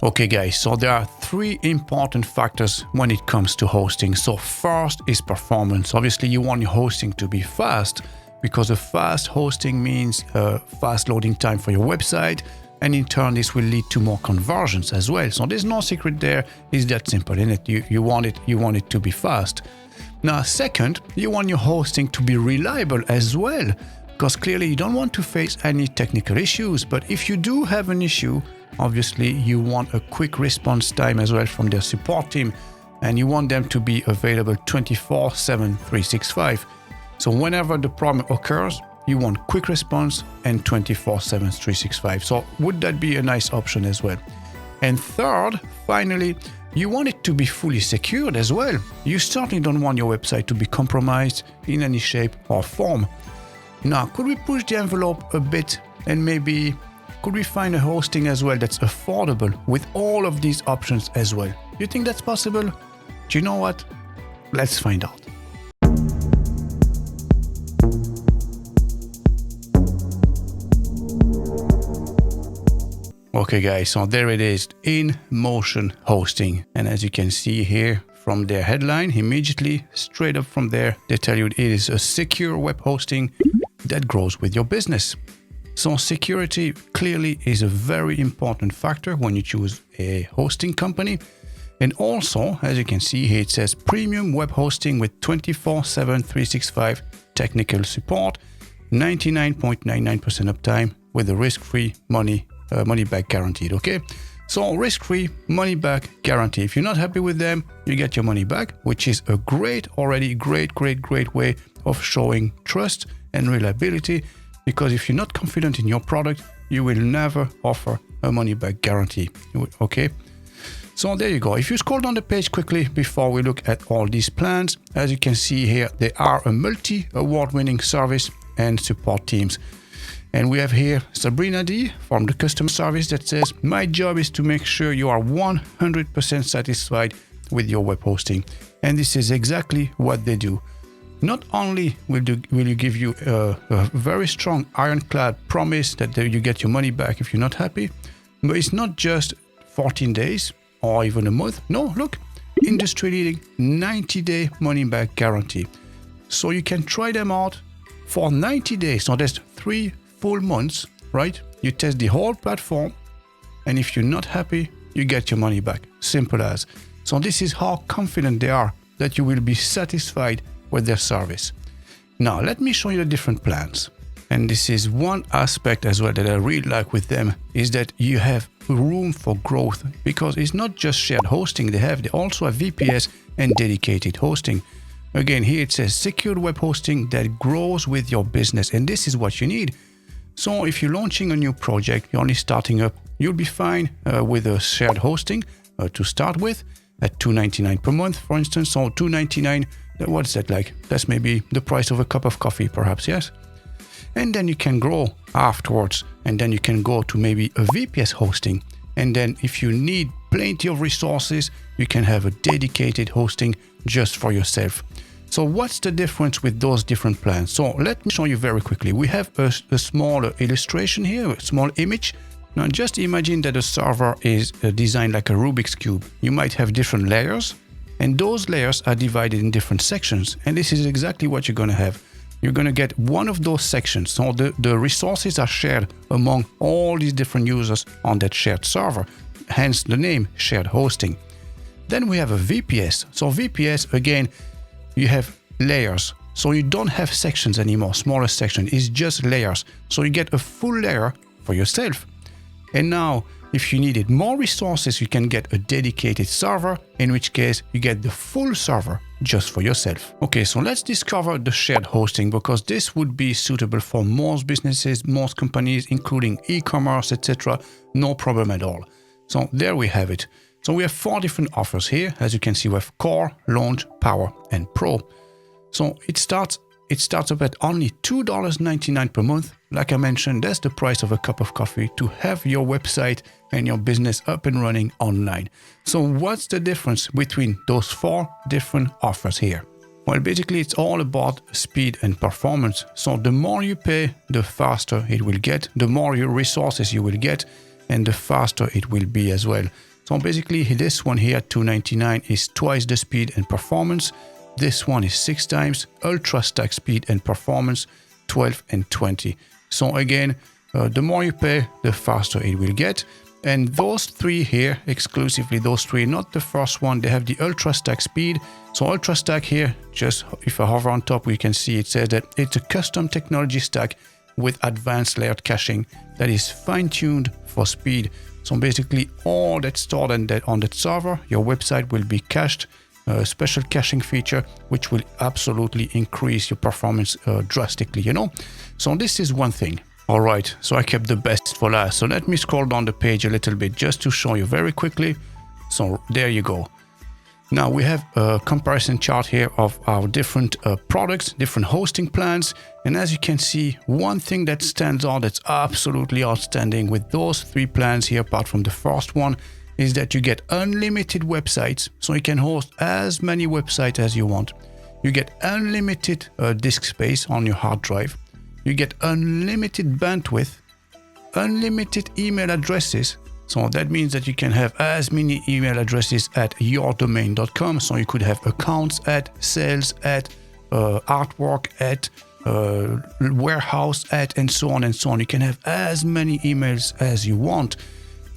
Okay guys, so there are three important factors when it comes to hosting. So first is performance. Obviously you want your hosting to be fast, because a fast hosting means fast loading time for your website, and in turn this will lead to more conversions as well. So there's no secret there, it's that simple, isn't it? You want it to be fast. Now second, you want your hosting to be reliable as well, because clearly you don't want to face any technical issues, but if you do have an issue, obviously you want a quick response time as well from their support team, and you want them to be available 24/7, 365. So whenever the problem occurs, you want quick response and 24/7, 365. So would that be a nice option as well? And third, finally, you want it to be fully secured as well. You certainly don't want your website to be compromised in any shape or form. Now, could we push the envelope a bit and maybe could we find a hosting as well that's affordable with all of these options as well? You think that's possible? Do you know what? Let's find out. Okay guys, so there it is, InMotion hosting. And as you can see here from their headline, immediately straight up from there, they tell you it is a secure web hosting that grows with your business. So security clearly is a very important factor when you choose a hosting company. And also, as you can see here, it says premium web hosting with 24/7, 365 technical support, 99.99% uptime with a risk-free money back guaranteed. Okay, so risk-free money back guarantee. If you're not happy with them, you get your money back, which is a great way of showing trust and reliability. Because if you're not confident in your product, you will never offer a money back guarantee. Okay, so there you go. If you scroll down the page quickly before we look at all these plans, as you can see here, they are a multi-award-winning service and support teams. And we have here Sabrina D from the customer service that says, my job is to make sure you are 100% satisfied with your web hosting. And this is exactly what they do. Not only will you give you a very strong ironclad promise that you get your money back if you're not happy, but it's not just 14 days or even a month. No, look, industry-leading 90-day money-back guarantee. So you can try them out for 90 days. So that's 3 full months, right? You test the whole platform, and if you're not happy, you get your money back. Simple as. So this is how confident they are that you will be satisfied with their service. Now, let me show you the different plans. And this is one aspect as well that I really like with them, is that you have room for growth, because it's not just shared hosting they also have VPS and dedicated hosting. Again, here it says secured web hosting that grows with your business, and this is what you need. So if you're launching a new project, you're only starting up, you'll be fine with a shared hosting to start with at $2.99 per month, for instance. So $2.99, what's that like? That's maybe the price of a cup of coffee, perhaps, yes? And then you can grow afterwards, and then you can go to maybe a VPS hosting. And then if you need plenty of resources, you can have a dedicated hosting just for yourself. So what's the difference with those different plans? So let me show you very quickly. We have a small illustration here, a small image. Now just imagine that a server is designed like a Rubik's Cube. You might have different layers, and those layers are divided in different sections. And this is exactly what you're going to have. You're going to get one of those sections. So the resources are shared among all these different users on that shared server, hence the name shared hosting. Then we have a VPS. So VPS, again, you have layers. So you don't have sections anymore, smaller section, it's just layers. So you get a full layer for yourself. And now, if you needed more resources, you can get a dedicated server, in which case you get the full server just for yourself. Okay, so let's discover the shared hosting, because this would be suitable for most businesses, most companies, including e-commerce, etc. No problem at all. So there we have it. So we have 4 different offers here. As you can see, we have Core, Launch, Power, and Pro. So it starts up at only $2.99 per month. Like I mentioned, that's the price of a cup of coffee to have your website and your business up and running online. So what's the difference between those 4 different offers here? Well, basically it's all about speed and performance. So the more you pay, the faster it will get, the more your resources you will get, and the faster it will be as well. So basically this one here, 299, is twice the speed and performance. This one is 6 times, ultra stack speed and performance, 12 and 20. So again, the more you pay, the faster it will get. And those three here, exclusively those three, not the first one, they have the ultra stack speed. So ultra stack here, just if I hover on top, we can see it says that it's a custom technology stack with advanced layered caching that is fine-tuned for speed. So basically all that's stored on that server, your website will be cached, a special caching feature, which will absolutely increase your performance drastically, you know. So this is one thing. All right, so I kept the best for last. So let me scroll down the page a little bit just to show you very quickly. So there you go. Now we have a comparison chart here of our different products, different hosting plans. And as you can see, one thing that stands out that's absolutely outstanding with those three plans here, apart from the first one, is that you get unlimited websites. So you can host as many websites as you want. You get unlimited disk space on your hard drive. You get unlimited bandwidth, unlimited email addresses. So that means that you can have as many email addresses at yourdomain.com. So you could have accounts at, sales at, artwork at, warehouse at, and so on and so on. You can have as many emails as you want.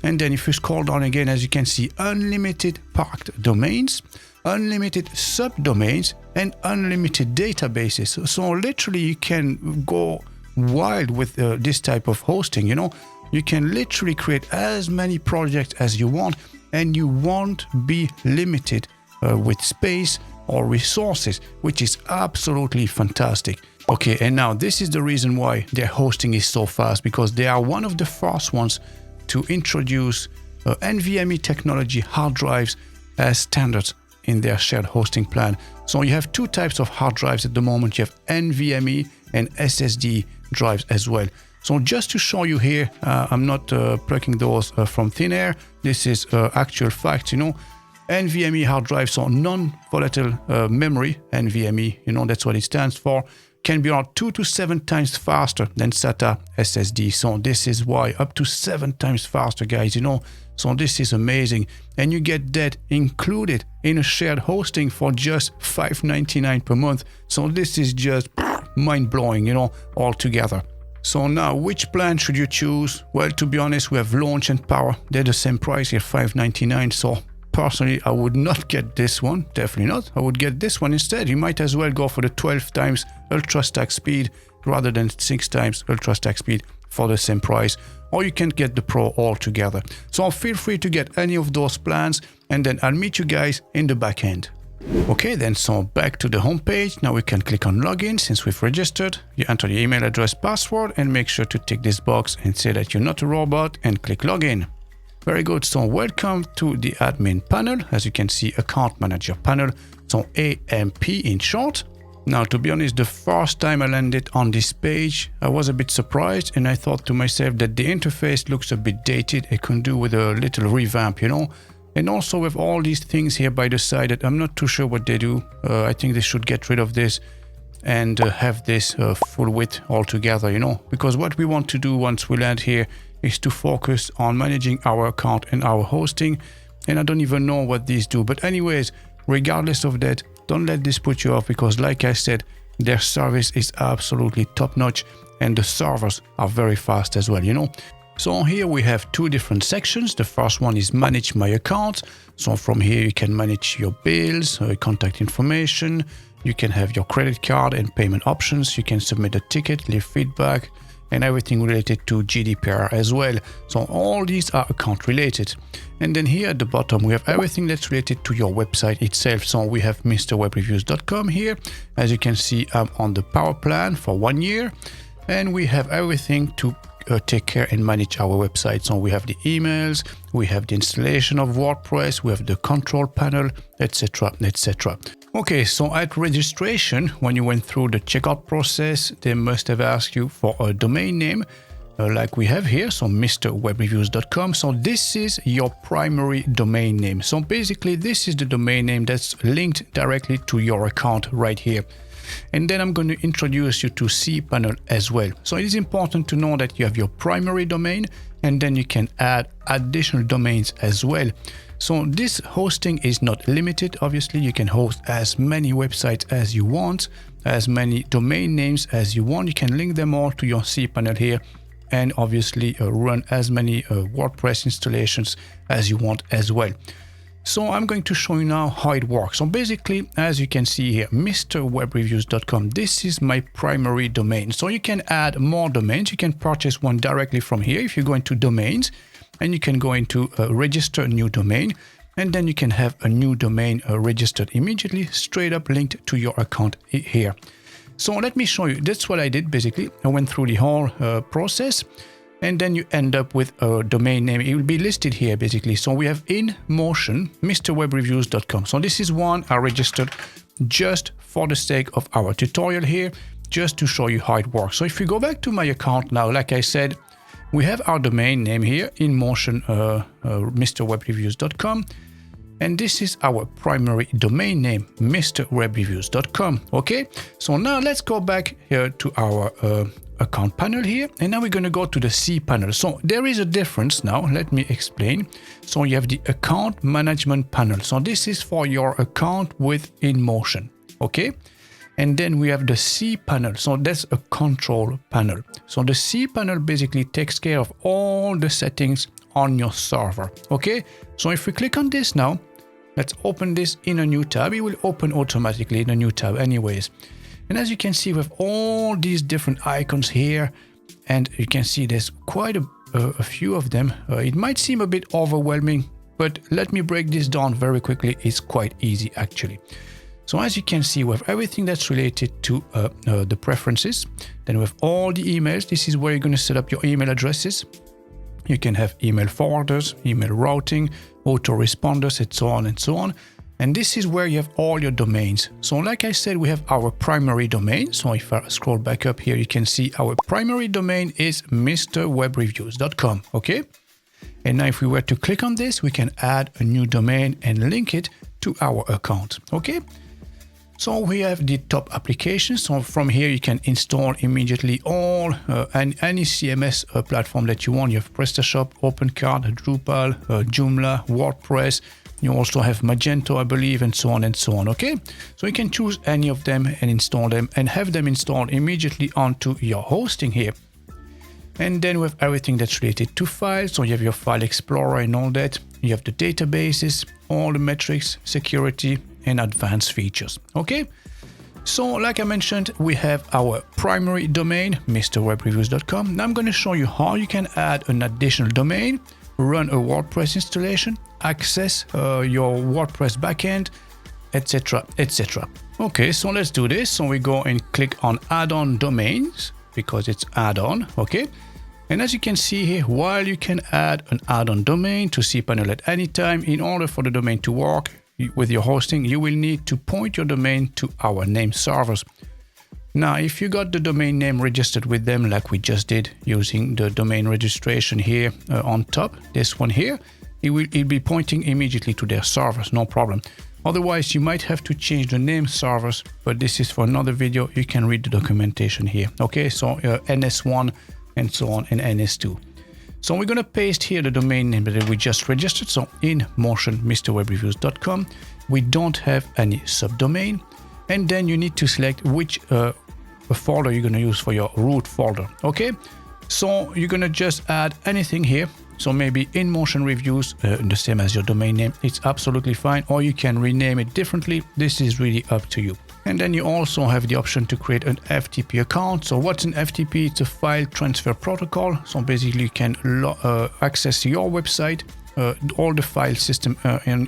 And then if you scroll down again, as you can see, unlimited parked domains, unlimited subdomains, and unlimited databases. So literally you can go wild with this type of hosting, you know. You can literally create as many projects as you want, and you won't be limited with space or resources, which is absolutely fantastic. Okay, and now this is the reason why their hosting is so fast, because they are one of the first ones to introduce NVMe technology hard drives as standards in their shared hosting plan. So you have two types of hard drives at the moment. You have NVMe and SSD drives as well. So just to show you here, I'm not plucking those from thin air. This is actual fact, you know. NVMe hard drives, so non-volatile memory, NVMe, you know, that's what it stands for, can be around 2 to 7 times faster than SATA SSD. So this is why, up to 7 times faster, guys, you know. So this is amazing. And you get that included in a shared hosting for just $5.99 per month. So this is just mind-blowing, you know, altogether. So now, which plan should you choose? Well, to be honest, we have Launch and Power. They're the same price here, $5.99. So personally, I would not get this one. Definitely not. I would get this one instead. You might as well go for the 12 times ultra stack speed rather than 6 times ultra stack speed for the same price. Or you can get the Pro altogether. So feel free to get any of those plans, and then I'll meet you guys in the back end. Okay, then so back to the home page. Now we can click on login since we've registered. You enter your email address, password, and make sure to tick this box and say that you're not a robot and click login. Very good. So welcome to the admin panel. As you can see, account manager panel. So AMP in short. Now, to be honest, the first time I landed on this page, I was a bit surprised, and I thought to myself that the interface looks a bit dated. It can do with a little revamp, you know. And also with all these things here by the side that I'm not too sure what they do. I think they should get rid of this and have this full width altogether, you know, because what we want to do once we land here is to focus on managing our account and our hosting. And I don't even know what these do. But anyways, regardless of that, don't let this put you off, because like I said, their service is absolutely top notch and the servers are very fast as well, you know. So here we have two different sections. The first one is manage my account. So from here you can manage your bills, contact information. You can have your credit card and payment options. You can submit a ticket, leave feedback, and everything related to GDPR as well. So all these are account related. And then here at the bottom, we have everything that's related to your website itself. So we have MrWebReviews.com here. As you can see, I'm on the power plan for 1 year, and we have everything to take care and manage our website. So we have the emails, we have the installation of WordPress, we have the control panel, etc., etc. Okay, so at registration, when you went through the checkout process, they must have asked you for a domain name, like we have here, so MrWebReviews.com. So this is your primary domain name. So basically, this is the domain name that's linked directly to your account right here. And then I'm going to introduce you to Cpanel as well. So it is important to know that you have your primary domain and then you can add additional domains as well. So this hosting is not limited. Obviously, you can host as many websites as you want, as many domain names as you want. You can link them all to your cPanel here, and obviously run as many WordPress installations as you want as well. So I'm going to show you now how it works. So basically, as you can see here, mrwebreviews.com, this is my primary domain. So you can add more domains. You can purchase one directly from here if you go into domains, and you can go into register a new domain, and then you can have a new domain registered immediately, straight up linked to your account here. So let me show you. That's what I did basically. I went through the whole process, and then you end up with a domain name. It will be listed here basically. So we have InMotion, mrwebreviews.com. So this is one I registered just for the sake of our tutorial here, just to show you how it works. So if you go back to my account now, like I said, we have our domain name here, InMotion, mrwebreviews.com. And this is our primary domain name, mrwebreviews.com. Okay, so now let's go back here to our account panel here. And now we're going to go to the cPanel. So there is a difference now. Let me explain. So you have the account management panel. So this is for your account with InMotion. Okay. And then we have the cPanel. So that's a control panel. So the cPanel basically takes care of all the settings on your server. Okay. So if we click on this now, let's open this in a new tab. It will open automatically in a new tab anyways. And as you can see, we have all these different icons here, and you can see there's quite a few of them. It might seem a bit overwhelming, but let me break this down very quickly. It's quite easy actually. So as you can see, we have everything that's related to the preferences. Then we have all the emails. This is where you're going to set up your email addresses. You can have email forwarders, email routing, autoresponders, and so on and so on. And this is where you have all your domains. So like I said, we have our primary domain. So if I scroll back up here, you can see our primary domain is mrwebreviews.com. Okay. And now if we were to click on this, we can add a new domain and link it to our account. Okay. So we have the top applications. So from here, you can install immediately all and any CMS platform that you want. You have PrestaShop, OpenCard, Drupal, Joomla, WordPress. You also have Magento, I believe, and so on and so on. Okay, so you can choose any of them and install them and have them installed immediately onto your hosting here. And then we have everything that's related to files. So you have your file explorer and all that. You have the databases, all the metrics, security, and advanced features. Okay, so like I mentioned, we have our primary domain, mrwebreviews.com. Now I'm going to show you how you can add an additional domain, run a WordPress installation, access your WordPress backend, etc., etc. Okay, so let's do this. So we go and click on add-on domains because it's add-on. Okay, and as you can see here, while you can add an add-on domain to cPanel at any time, in order for the domain to work with your hosting, you will need to point your domain to our name servers. Now, if you got the domain name registered with them, like we just did using the domain registration here on top, this one here, it'll be pointing immediately to their servers, no problem. Otherwise, you might have to change the name servers, but this is for another video. You can read the documentation here. Okay, so NS1 and so on, and NS2. So we're going to paste here the domain name that we just registered. So InMotion, mrwebreviews.com. We don't have any subdomain. And then you need to select which folder you're going to use for your root folder. Okay, so you're going to just add anything here. So maybe InMotion Reviews, the same as your domain name. It's absolutely fine. Or you can rename it differently. This is really up to you. And then you also have the option to create an Ftp account. So what's an Ftp? It's a file transfer protocol. So basically you can access your website, all the file system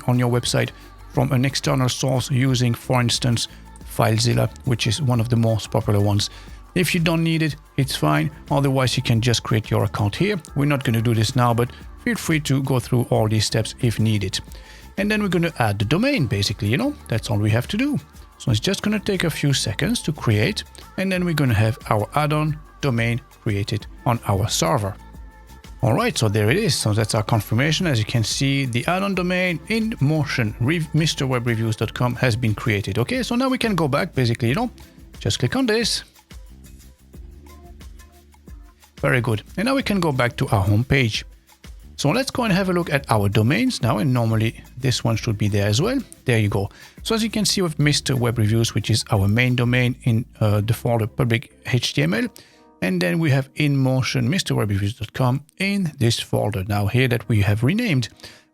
on your website from an external source using, for instance, FileZilla, which is one of the most popular ones. If you don't need it, it's fine. Otherwise, you can just create your account here. We're not going to do this now, but feel free to go through all these steps if needed. And then we're going to add the domain, basically, that's all we have to do. So it's just going to take a few seconds to create, and then we're going to have our add-on domain created on our server. All right, so there it is. So that's our confirmation. As you can see, the add-on domain InMotion mrwebreviews.com has been created. Okay, so now we can go back, basically, just click on this. Very good. And now we can go back to our home page. So let's go and have a look at our domains now. And normally this one should be there as well. There you go. So as you can see with Mr. Web Reviews, which is our main domain in the folder public HTML. And then we have InMotion, MrWebReviews.com in this folder now here that we have renamed.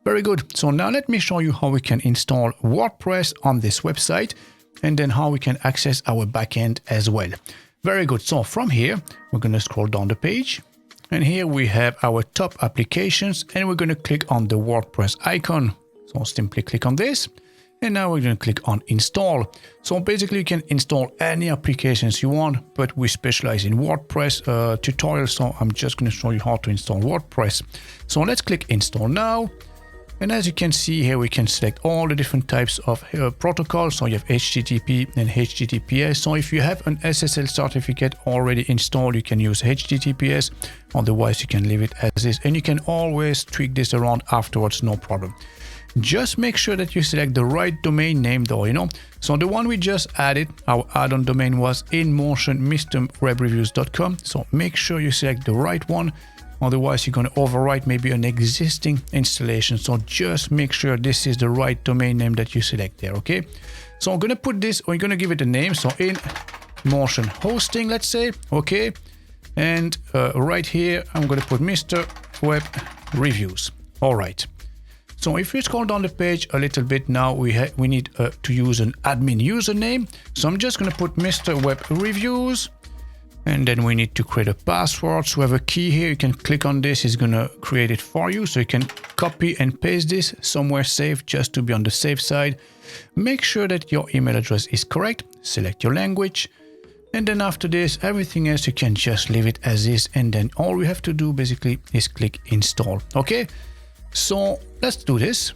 Very good. So now let me show you how we can install WordPress on this website and then how we can access our backend as well. Very good. So from here, we're going to scroll down the page. And here we have our top applications and we're going to click on the WordPress icon. So simply click on this. And now we're going to click on install. So basically you can install any applications you want, but we specialize in WordPress tutorials. So I'm just going to show you how to install WordPress. So let's click install now. And as you can see here, we can select all the different types of protocols. So you have HTTP and HTTPS. So if you have an SSL certificate already installed, you can use HTTPS. Otherwise, you can leave it as is. And you can always tweak this around afterwards, no problem. Just make sure that you select the right domain name though, you know. So the one we just added, our add-on domain was InMotion MrWebReviews.com. So make sure you select the right one. Otherwise, you're going to overwrite maybe an existing installation. So just make sure this is the right domain name that you select there, okay? So I'm going to put this, or you're going to give it a name. So InMotion Hosting, let's say, okay? And right here, I'm going to put Mr. Web Reviews. All right. So if you scroll down the page a little bit now, we need to use an admin username. So I'm just going to put Mr. Web Reviews. And then we need to create a password. So we have a key here. You can click on this. It's going to create it for you. So you can copy and paste this somewhere safe just to be on the safe side. Make sure that your email address is correct. Select your language. And then after this, everything else, you can just leave it as is. And then all we have to do basically is click install. Okay. So let's do this.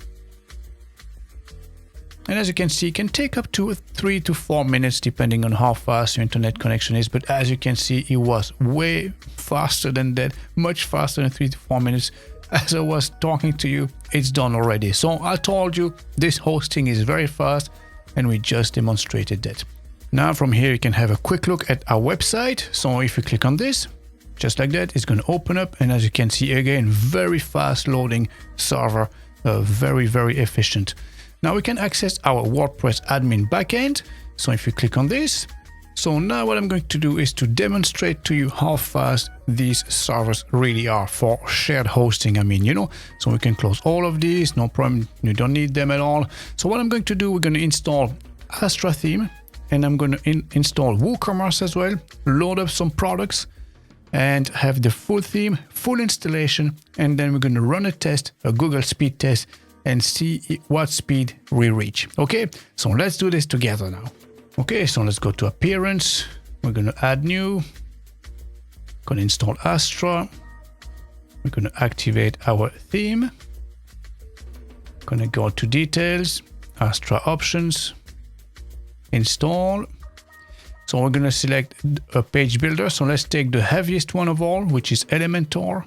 And as you can see, it can take up to 3 to 4 minutes depending on how fast your internet connection is. But as you can see, it was way faster than that, much faster than 3 to 4 minutes. As I was talking to you, it's done already. So I told you this hosting is very fast and we just demonstrated that. Now from here, you can have a quick look at our website. So if you click on this, just like that, it's going to open up. And as you can see again, very fast loading server, very, very efficient. Now we can access our WordPress admin backend. So if you click on this, so now what I'm going to do is to demonstrate to you how fast these servers really are for shared hosting. I mean, you know, so we can close all of these, no problem. You don't need them at all. So what I'm going to do, we're going to install Astra theme and I'm going to install WooCommerce as well, load up some products and have the full theme, full installation. And then we're going to run a test, a Google speed test, and see what speed we reach. Okay, so let's do this together now. Okay, so let's go to appearance. We're going to add new. Going to install Astra. We're going to activate our theme. Going to go to details, Astra options, install. So we're going to select a page builder. So let's take the heaviest one of all, which is Elementor.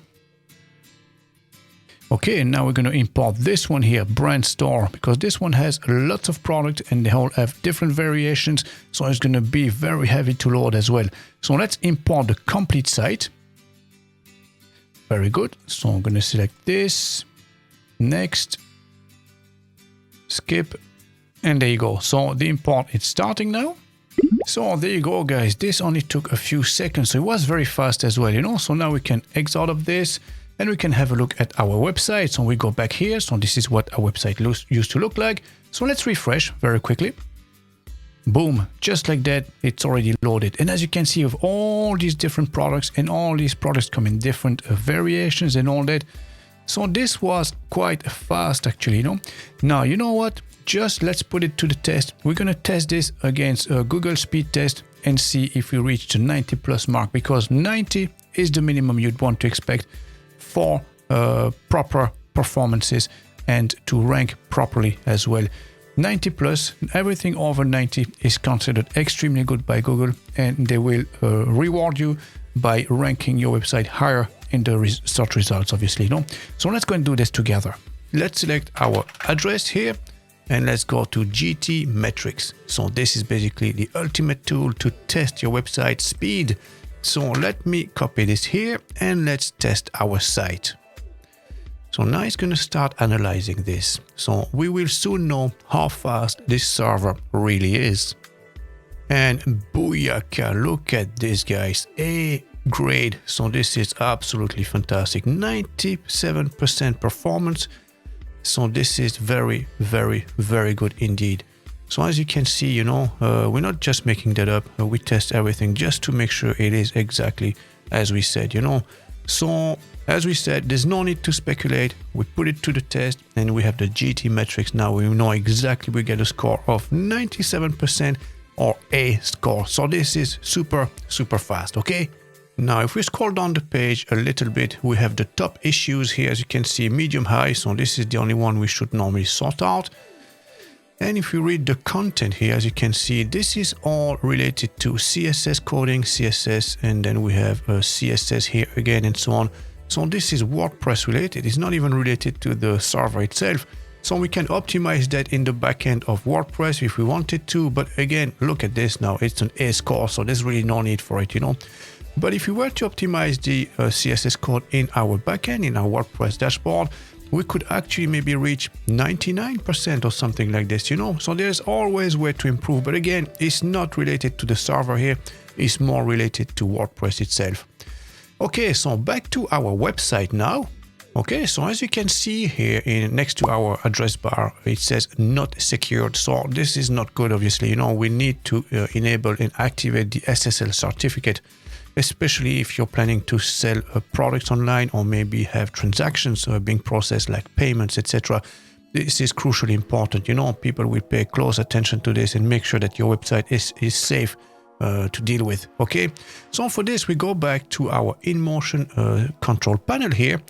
Okay, and now we're going to import this one here, Brand Store, because this one has lots of product and they all have different variations. So it's going to be very heavy to load as well. So let's import the complete site. Very good. So I'm going to select this, next, skip, and there you go. So the import is starting now. So there you go, guys. This only took a few seconds. So it was very fast as well, you know. So now we can exit out of this. And we can have a look at our website. So we go back here. So this is what our website used to look like. So let's refresh very quickly. Boom, just like that, it's already loaded. And as you can see, with all these different products and all these products come in different variations and all that. So this was quite fast actually, you know. Now, you know what? Just let's put it to the test. We're going to test this against a Google speed test and see if we reach the 90 plus mark, because 90 is the minimum you'd want to expect for proper performances and to rank properly as well. 90 plus, everything over 90 is considered extremely good by Google, and they will reward you by ranking your website higher in the search results, obviously. No? So let's go and do this together. Let's select our address here and let's go to GT Metrics. So this is basically the ultimate tool to test your website speed. So let me copy this here and let's test our site. So now it's going to start analyzing this. So we will soon know how fast this server really is. And booyaka, look at this, guys. A grade. So this is absolutely fantastic. 97% performance. So this is very, very, very good indeed. So as you can see, you know, we're not just making that up. We test everything just to make sure it is exactly as we said, you know. So as we said, there's no need to speculate. We put it to the test and we have the GT metrics. Now we know exactly we get a score of 97% or A score. So this is super, super fast, okay? Now, if we scroll down the page a little bit, we have the top issues here. As you can see, medium high. So this is the only one we should normally sort out. And if you read the content here, as you can see, this is all related to CSS coding, CSS, and then we have CSS here again and so on. So this is WordPress related. It's not even related to the server itself. So we can optimize that in the backend of WordPress if we wanted to. But again, look at this now. It's an A score, so there's really no need for it, you know. But if we were to optimize the CSS code in our backend, in our WordPress dashboard, we could actually maybe reach 99% or something like this, you know. So there's always way to improve. But again, it's not related to the server here. It's more related to WordPress itself. Okay, so back to our website now. Okay, so as you can see here next to our address bar, it says not secured. So this is not good, obviously. You know, we need to enable and activate the SSL certificate, especially if you're planning to sell products online or maybe have transactions being processed like payments, etc. This is crucially important. You know, people will pay close attention to this and make sure that your website is safe to deal with. Okay, so for this, we go back to our InMotion control panel here.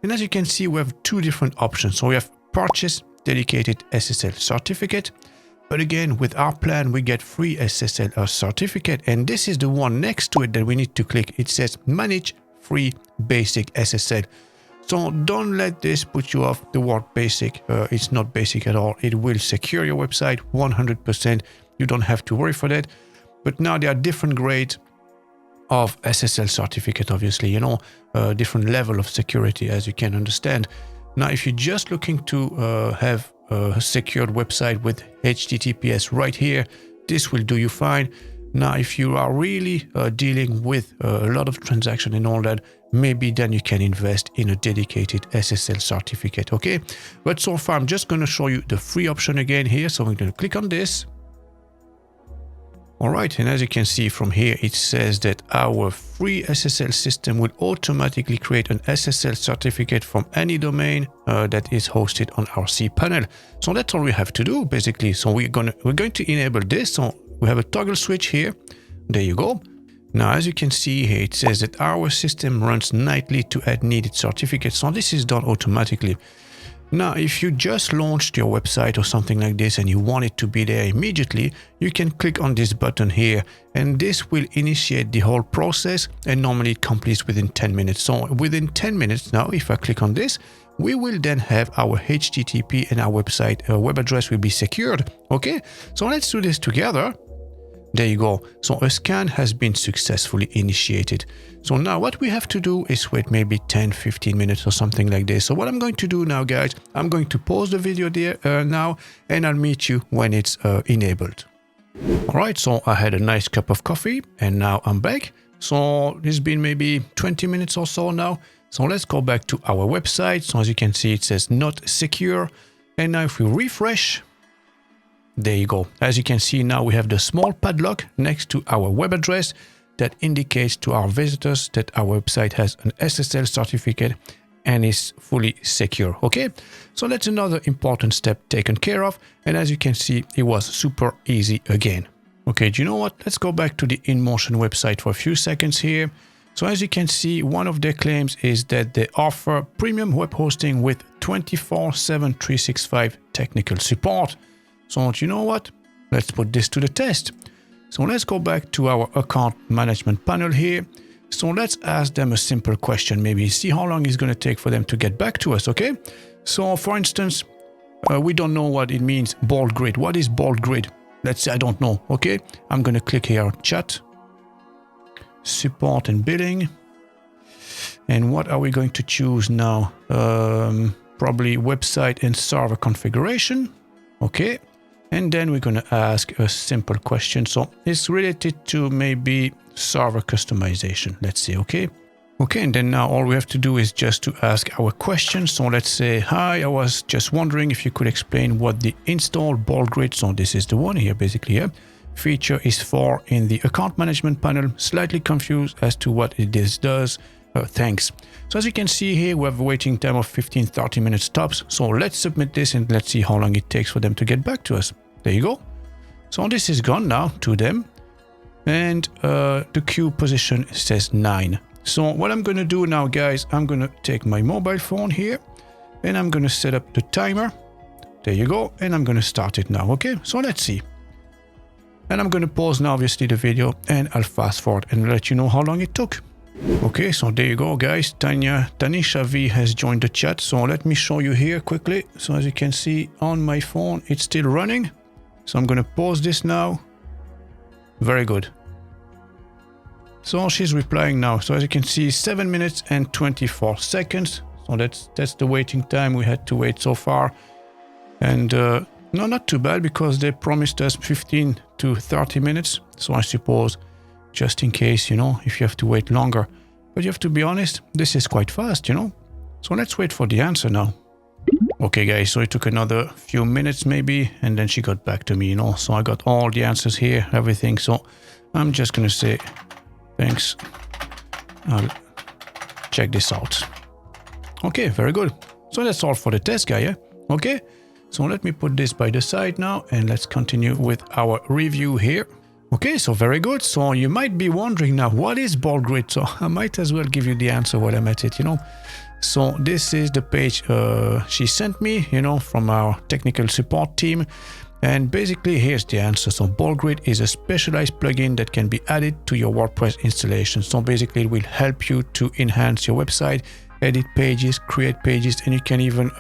And as you can see, we have two different options. So we have purchase dedicated SSL certificate. But again, with our plan, we get free SSL certificate. And this is the one next to it that we need to click. It says manage free basic SSL. So don't let this put you off the word basic. It's not basic at all. It will secure your website 100%. You don't have to worry for that. But now there are different grades of SSL certificate, obviously, you know, different level of security, as you can understand. Now, if you're just looking to have a secured website with HTTPS right here, this will do you fine. Now, if you are really dealing with a lot of transaction and all that, maybe then you can invest in a dedicated SSL certificate, okay? But so far, I'm just going to show you the free option again here. So I'm going to click on this. All right, and as you can see from here, it says that our free SSL system will automatically create an SSL certificate from any domain that is hosted on our cPanel. So that's all we have to do, basically. So we're going to enable this. So we have a toggle switch here. There you go. Now, as you can see here, it says that our system runs nightly to add needed certificates. So this is done automatically. Now, if you just launched your website or something like this and you want it to be there immediately, you can click on this button here and this will initiate the whole process, and normally it completes within 10 minutes. So within 10 minutes now, if I click on this, we will then have our HTTP and our website web address will be secured. Okay, so let's do this together. There you go. So a scan has been successfully initiated. So now what we have to do is wait maybe 10-15 minutes or something like this. So what I'm going to do now, guys, I'm going to pause the video there now, and I'll meet you when it's enabled. All right, so I had a nice cup of coffee and now I'm back. So it's been maybe 20 minutes or so now. So let's go back to our website. So as you can see, it says not secure. And now if we refresh, there you go. As you can see now, we have the small padlock next to our web address that indicates to our visitors that our website has an SSL certificate and is fully secure. Okay, so that's another important step taken care of. And as you can see, it was super easy again. Okay, do you know what? Let's go back to the InMotion website for a few seconds here. So as you can see, one of their claims is that they offer premium web hosting with 24/7 365 technical support. So you know what? Let's put this to the test. So let's go back to our account management panel here. So let's ask them a simple question, maybe see how long it's going to take for them to get back to us, okay? So for instance, we don't know what it means, bold grid. What is bold grid? Let's say I don't know, okay? I'm going to click here, chat. support and billing. And what are we going to choose now? Probably website and server configuration. Okay. And then we're going to ask a simple question. So it's related to maybe server customization. Let's see. Okay. Okay. And then now all we have to do is just to ask our question. So let's say, hi, I was just wondering if you could explain what the install ball grid. So this is the one here, basically. Yeah. Feature is for in the account management panel. Slightly confused as to what this does. Thanks. So as you can see here, we have a waiting time of 15-30 minutes tops. So let's submit this and let's see how long it takes for them to get back to us. There you go. So this is gone now to them. And the queue position says 9. So what I'm going to do now, guys, I'm going to take my mobile phone here and I'm going to set up the timer. There you go. And I'm going to start it now. Okay, so let's see. And I'm going to pause now, obviously, the video, and I'll fast forward and let you know how long it took. Okay, so there you go, guys. Tanisha V has joined the chat. So let me show you here quickly. So as you can see on my phone, it's still running. So I'm going to pause this now. Very good. So she's replying now. So as you can see, 7 minutes and 24 seconds. So that's the waiting time we had to wait so far. And no, not too bad because they promised us 15 to 30 minutes. So I suppose just in case, you know, if you have to wait longer. But you have to be honest, this is quite fast, you know. So let's wait for the answer now. Okay, guys, so it took another few minutes maybe, and then she got back to me, you know. So I got all the answers here, everything. So I'm just going to say, thanks. I'll check this out. Okay, very good. So that's all for the test, guy, yeah? Okay, so let me put this by the side now, and let's continue with our review here. Okay, so very good. So you might be wondering now, what is ball grid? So I might as well give you the answer while I'm at it, you know. So this is the page she sent me, you know, from our technical support team. And basically, here's the answer. So ball grid is a specialized plugin that can be added to your WordPress installation. So basically, it will help you to enhance your website, edit pages, create pages, and you can even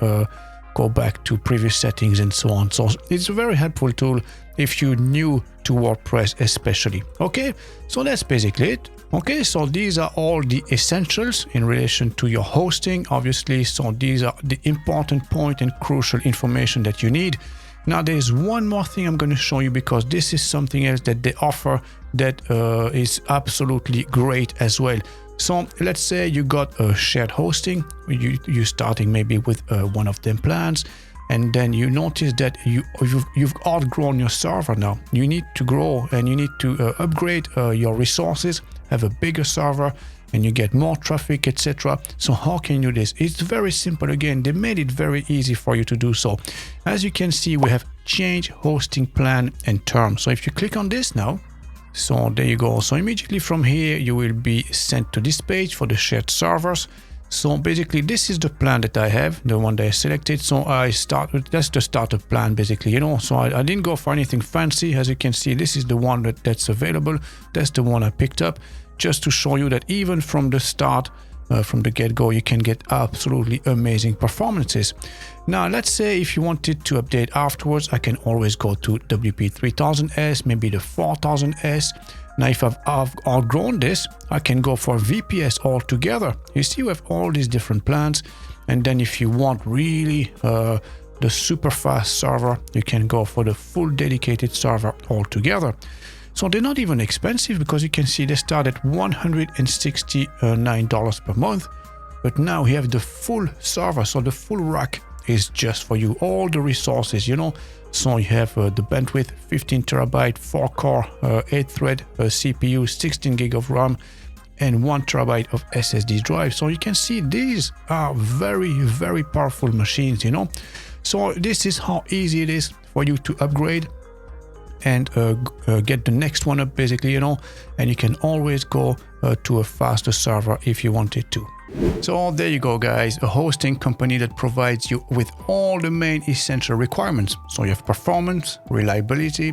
go back to previous settings and so on. So it's a very helpful tool if you're new to WordPress especially. Okay, so that's basically it. Okay, so these are all the essentials in relation to your hosting, obviously. So these are the important point and crucial information that you need. Now there's one more thing I'm going to show you because this is something else that they offer that is absolutely great as well. So let's say you got a shared hosting, you're starting maybe with one of them plans, and then you notice that you've outgrown your server now. You need to grow and you need to upgrade your resources, have a bigger server, and you get more traffic, etc. So how can you do this? It's very simple. Again, they made it very easy for you to do so. As you can see, we have change hosting plan and term. So if you click on this now, so there you go. So immediately from here, you will be sent to this page for the shared servers. So basically, this is the plan that I have, the one that I selected. So I start with, that's the starter plan, basically, you know. So I didn't go for anything fancy. As you can see, this is the one that's available. That's the one I picked up, just to show you that even from the start, from the get-go, you can get absolutely amazing performances. Now, let's say if you wanted to update afterwards, I can always go to WP3000S, maybe the 4000S. Now, if I've outgrown this, I can go for VPS altogether. You see, we have all these different plans. And then if you want really the super fast server, you can go for the full dedicated server altogether. So they're not even expensive because you can see they start at $169 per month. But now we have the full server, so the full rack is just for you. All the resources, you know. So you have the bandwidth, 15 terabyte, 4-core, 8-thread CPU, 16 gig of RAM, and 1 terabyte of SSD drive. So you can see these are very, very powerful machines, you know. So this is how easy it is for you to upgrade and get the next one up, basically, you know, and you can always go to a faster server if you wanted to. So there you go, guys, a hosting company that provides you with all the main essential requirements. So you have performance, reliability,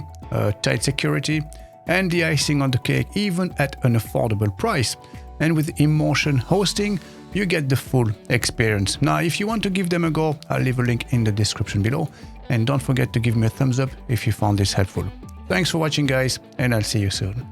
tight security, and the icing on the cake, even at an affordable price. And with InMotion hosting, you get the full experience. Now, if you want to give them a go, I'll leave a link in the description below. And don't forget to give me a thumbs up if you found this helpful. Thanks for watching, guys, and I'll see you soon.